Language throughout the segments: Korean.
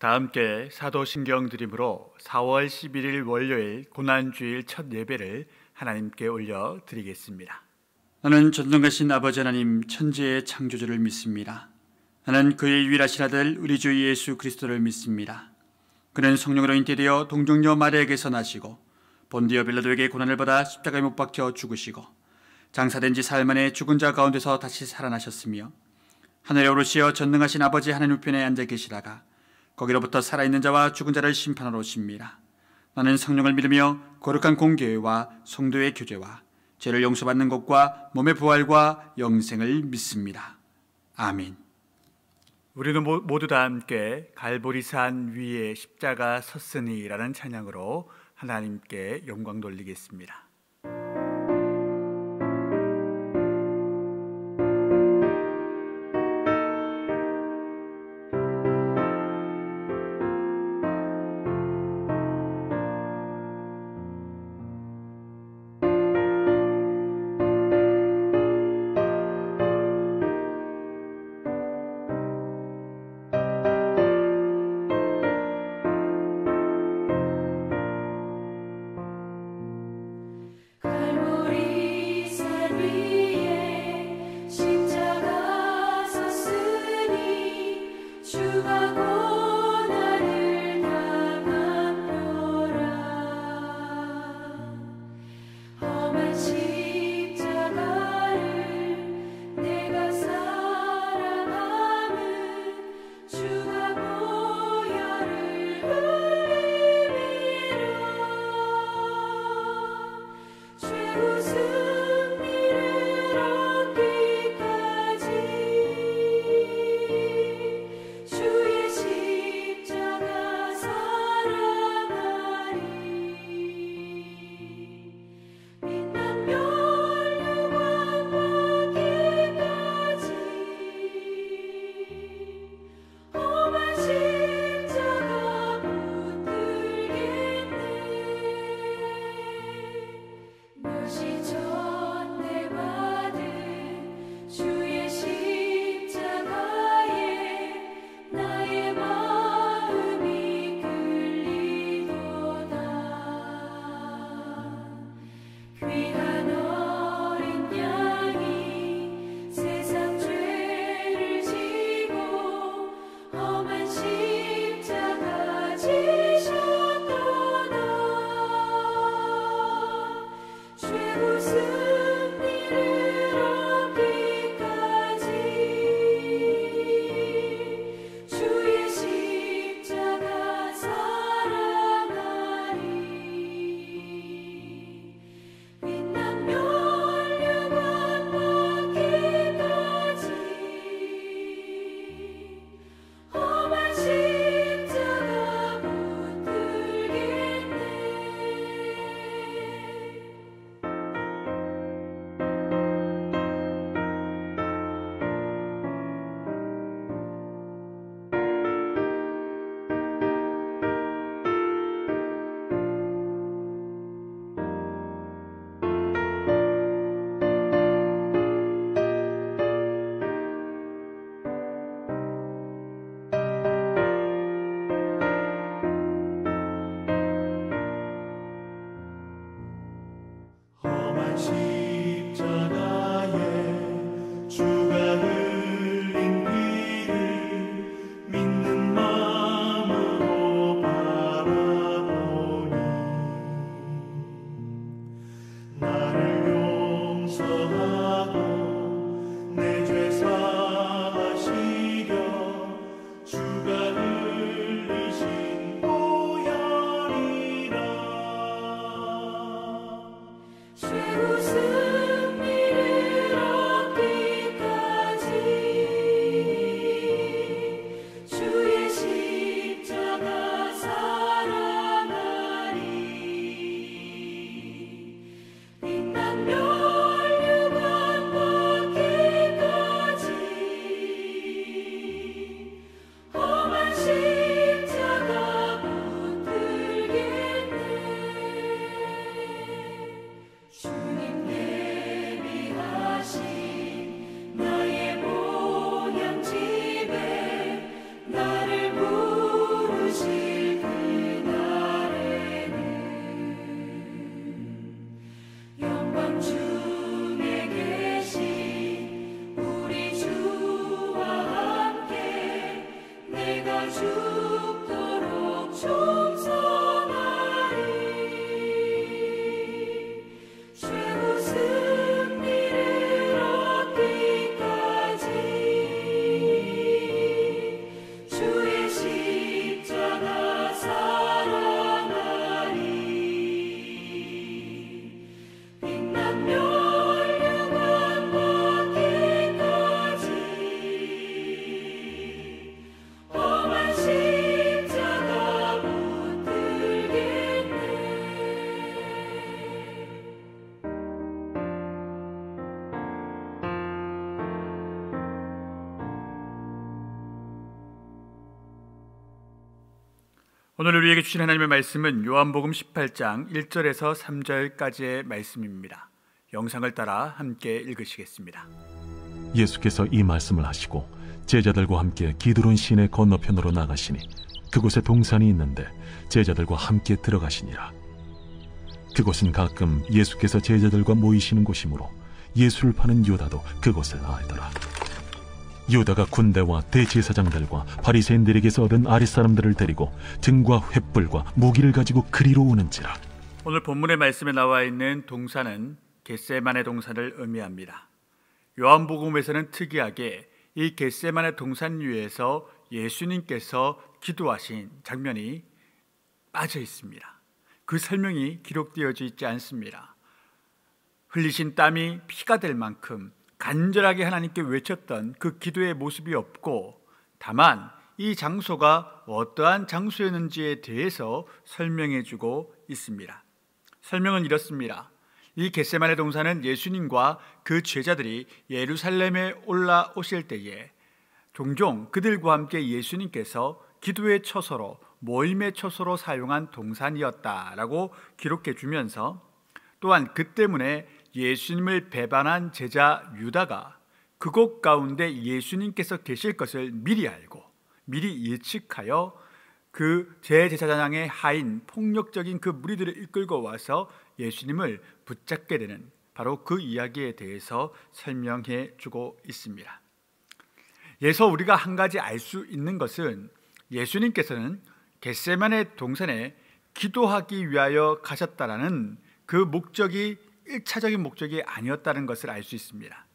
다 함께 사도신경 드림으로 4월 11일 월요일 고난주일 첫 예배를 하나님께 올려 드리겠습니다. 나는 전능하신 아버지 하나님 천지의 창조주를 믿습니다. 나는 그의 유일하신 아들 우리 주 예수 그리스도를 믿습니다. 그는 성령으로 잉태되어 동정녀 마리아에게서 나시고 본디오 빌라도에게 고난을 받아 십자가에 못 박혀 죽으시고 장사된 지 사흘 만에 죽은 자 가운데서 다시 살아나셨으며 하늘에 오르시어 전능하신 아버지 하나님 우편에 앉아 계시다가 거기로부터 살아있는 자와 죽은 자를 심판하러 오십니다. 나는 성령을 믿으며 거룩한 공교회와 성도의 교제와 죄를 용서받는 것과 몸의 부활과 영생을 믿습니다. 아멘. 우리는 모두 다 함께 갈보리산 위에 십자가 섰으니 라는 찬양으로 하나님께 영광 돌리겠습니다. 오늘 우리에게 주신 하나님의 말씀은 요한복음 18장 1절에서 3절까지의 말씀입니다. 영상을 따라 함께 읽으시겠습니다. 예수께서 이 말씀을 하시고 제자들과 함께 기드론 시내 건너편으로 나가시니 그곳에 동산이 있는데 제자들과 함께 들어가시니라. 그곳은 가끔 예수께서 제자들과 모이시는 곳이므로 예수를 파는 유다도 그곳을 알더라. 유다가 군대와 대제사장들과 바리새인들에게서 얻은 아랫사람들을 데리고 등과 횃불과 무기를 가지고 그리로 오는지라. 오늘 본문의 말씀에 나와 있는 동산은 겟세마네 동산을 의미합니다. 요한복음에서는 특이하게 이 겟세마네 동산 위에서 예수님께서 기도하신 장면이 빠져 있습니다. 그 설명이 기록되어져 있지 않습니다. 흘리신 땀이 피가 될 만큼 간절하게 하나님께 외쳤던 그 기도의 모습이 없고, 다만 이 장소가 어떠한 장소였는지에 대해서 설명해 주고 있습니다. 설명은 이렇습니다. 이 겟세마네 동산은 예수님과 그 제자들이 예루살렘에 올라오실 때에 종종 그들과 함께 예수님께서 기도의 처소로, 모임의 처소로 사용한 동산이었다라고 기록해 주면서, 또한 그 때문에 예수님을 배반한 제자 유다가 그곳 가운데 예수님께서 계실 것을 미리 알고 미리 예측하여 그 제사장의 하인 폭력적인 그 무리들을 이끌고 와서 예수님을 붙잡게 되는 바로 그 이야기에 대해서 설명해 주고 있습니다. 여기서 우리가 한 가지 알 수 있는 것은 예수님께서는 겟세마네 동산에 기도하기 위하여 가셨다라는 그 목적이 1차적인 목적이 아니었다는 것을 알 수 있습니다.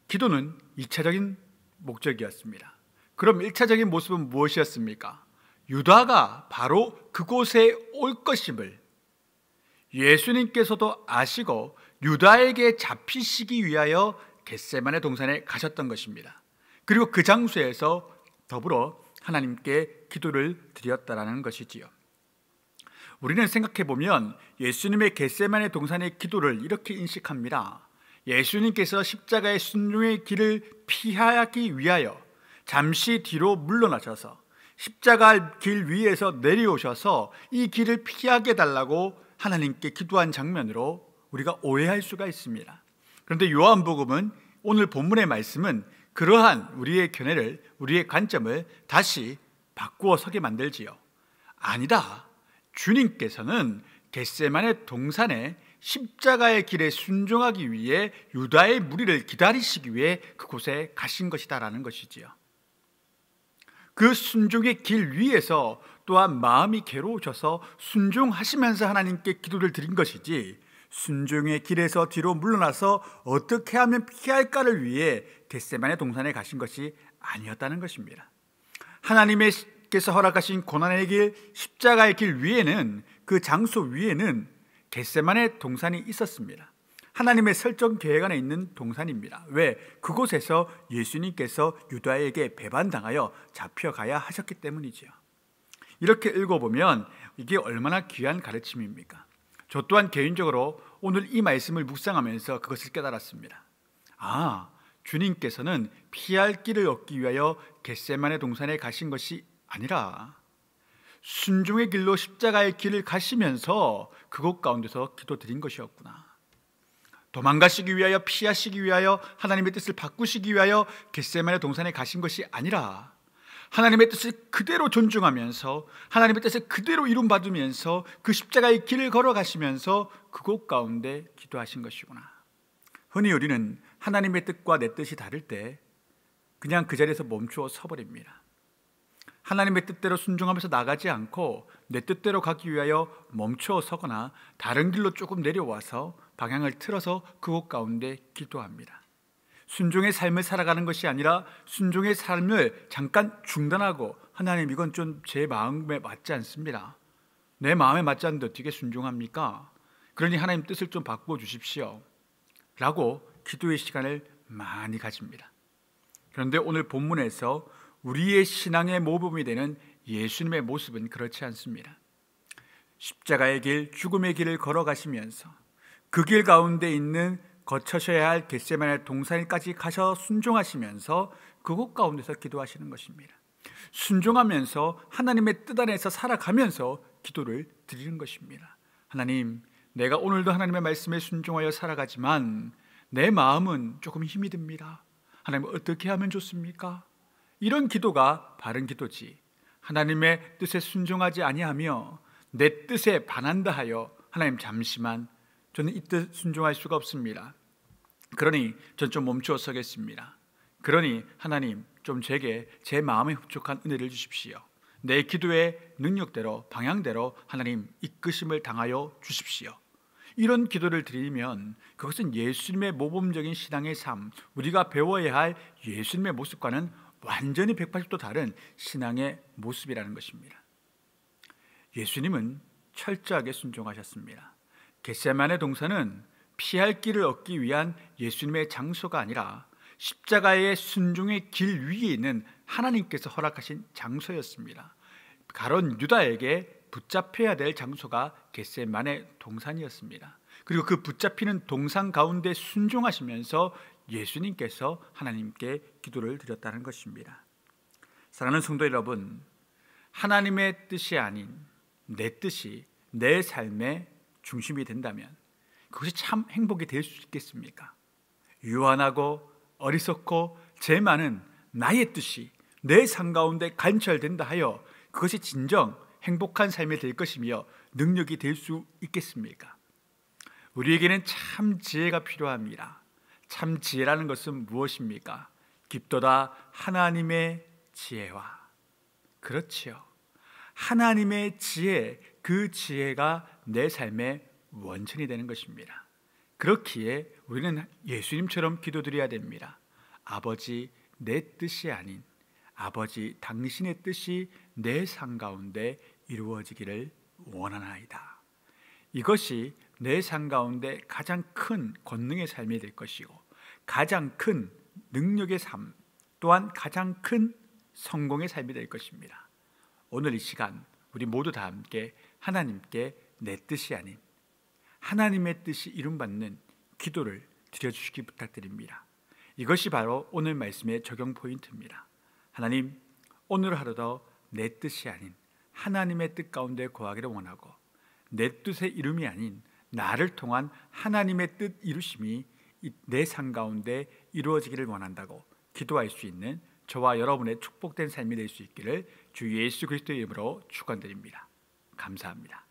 기도는 2차적인 목적이었습니다. 그럼 1차적인 모습은 무엇이었습니까? 유다가 바로 그곳에 올 것임을 예수님께서도 아시고 유다에게 잡히시기 위하여 겟세마네 동산에 가셨던 것입니다. 그리고 그 장소에서 더불어 하나님께 기도를 드렸다라는 것이지요. 우리는 생각해보면 예수님의 겟세마네 동산의 기도를 이렇게 인식합니다. 예수님께서 십자가의 순종의 길을 피하기 위하여 잠시 뒤로 물러나셔서 십자가 길 위에서 내려오셔서 이 길을 피하게 달라고 하나님께 기도한 장면으로 우리가 오해할 수가 있습니다. 그런데 요한복음은, 오늘 본문의 말씀은 그러한 우리의 견해를, 우리의 관점을 다시 바꾸어 서게 만들지요. 아니다. 주님께서는 겟세마네 동산에 십자가의 길에 순종하기 위해 유다의 무리를 기다리시기 위해 그곳에 가신 것이다라는 것이지요. 그 순종의 길 위에서 또한 마음이 괴로우셔서 순종하시면서 하나님께 기도를 드린 것이지, 순종의 길에서 뒤로 물러나서 어떻게 하면 피할까를 위해 겟세마네 동산에 가신 것이 아니었다는 것입니다. 하나님께서 허락하신 고난의 길, 십자가의 길 위에는, 그 장소 위에는 겟세마네 동산이 있었습니다. 하나님의 설정 계획 안에 있는 동산입니다. 왜? 그곳에서 예수님께서 유다에게 배반당하여 잡혀가야 하셨기 때문이지요. 이렇게 읽어보면 이게 얼마나 귀한 가르침입니까? 저 또한 개인적으로 오늘 이 말씀을 묵상하면서 그것을 깨달았습니다. 주님께서는 피할 길을 얻기 위하여 겟세마네 동산에 가신 것이 아니라 순종의 길로 십자가의 길을 가시면서 그곳 가운데서 기도드린 것이었구나. 도망가시기 위하여, 피하시기 위하여, 하나님의 뜻을 바꾸시기 위하여 겟세마네 동산에 가신 것이 아니라 하나님의 뜻을 그대로 존중하면서 하나님의 뜻을 그대로 이룸받으면서 그 십자가의 길을 걸어가시면서 그곳 가운데 기도하신 것이구나. 흔히 우리는 하나님의 뜻과 내 뜻이 다를 때 그냥 그 자리에서 멈추어 서버립니다. 하나님의 뜻대로 순종하면서 나가지 않고 내 뜻대로 가기 위하여 멈추어 서거나 다른 길로 조금 내려와서 방향을 틀어서 그곳 가운데 기도합니다. 순종의 삶을 살아가는 것이 아니라 순종의 삶을 잠깐 중단하고, 하나님 이건 좀 제 마음에 맞지 않습니다. 내 마음에 맞지 않는데 어떻게 순종합니까? 그러니 하나님 뜻을 좀 바꾸어 주십시오 라고 기도의 시간을 많이 가집니다. 그런데 오늘 본문에서 우리의 신앙의 모범이 되는 예수님의 모습은 그렇지 않습니다. 십자가의 길, 죽음의 길을 걸어가시면서 그 길 가운데 있는 거쳐셔야 할 겟세마네 동산까지 가셔 순종하시면서 그곳 가운데서 기도하시는 것입니다. 순종하면서 하나님의 뜻 안에서 살아가면서 기도를 드리는 것입니다. 하나님, 내가 오늘도 하나님의 말씀에 순종하여 살아가지만 내 마음은 조금 힘이 듭니다. 하나님, 어떻게 하면 좋습니까? 이런 기도가 바른 기도지, 하나님의 뜻에 순종하지 아니하며 내 뜻에 반한다 하여 하나님 잠시만 저는 이 뜻 순종할 수가 없습니다. 그러니 전 좀 멈추어 서겠습니다. 그러니 하나님, 좀 제게 제 마음에 흡족한 은혜를 주십시오. 내 기도의 능력대로 방향대로 하나님 이끄심을 당하여 주십시오. 이런 기도를 드리면 그것은 예수님의 모범적인 신앙의 삶, 우리가 배워야 할 예수님의 모습과는 완전히 180도 다른 신앙의 모습이라는 것입니다. 예수님은 철저하게 순종하셨습니다. 겟세마네 동산은 피할 길을 얻기 위한 예수님의 장소가 아니라 십자가의 순종의 길 위에 있는 하나님께서 허락하신 장소였습니다. 가론 유다에게 붙잡혀야 될 장소가 겟세마네 동산이었습니다. 그리고 그 붙잡히는 동산 가운데 순종하시면서 예수님께서 하나님께 기도를 드렸다는 것입니다. 사랑하는 성도 여러분, 하나님의 뜻이 아닌 내 뜻이 내 삶의 중심이 된다면 그것이 참 행복이 될 수 있겠습니까? 유한하고 어리석고 죄 많은 나의 뜻이 내 삶 가운데 관철된다 하여 그것이 진정 행복한 삶이 될 것이며 능력이 될 수 있겠습니까? 우리에게는 참 지혜가 필요합니다. 참 지혜라는 것은 무엇입니까? 깊도다 하나님의 지혜와, 그렇지요, 하나님의 지혜, 그 지혜가 내 삶의 원천이 되는 것입니다. 그렇기에 우리는 예수님처럼 기도드려야 됩니다. 아버지, 내 뜻이 아닌 아버지 당신의 뜻이 내 삶 가운데 이루어지기를 원하나이다. 이것이 내 삶 가운데 가장 큰 권능의 삶이 될 것이고 가장 큰 능력의 삶, 또한 가장 큰 성공의 삶이 될 것입니다. 오늘 이 시간 우리 모두 다 함께 하나님께 내 뜻이 아닌 하나님의 뜻이 이룸받는 기도를 드려주시기 부탁드립니다. 이것이 바로 오늘 말씀의 적용 포인트입니다. 하나님, 오늘 하루도 내 뜻이 아닌 하나님의 뜻 가운데 거하기를 원하고 내 뜻의 이름이 아닌 나를 통한 하나님의 뜻 이루심이 내 삶 가운데 이루어지기를 원한다고 기도할 수 있는 저와 여러분의 축복된 삶이 될 수 있기를 주 예수 그리스도의 이름으로 축원드립니다. 감사합니다.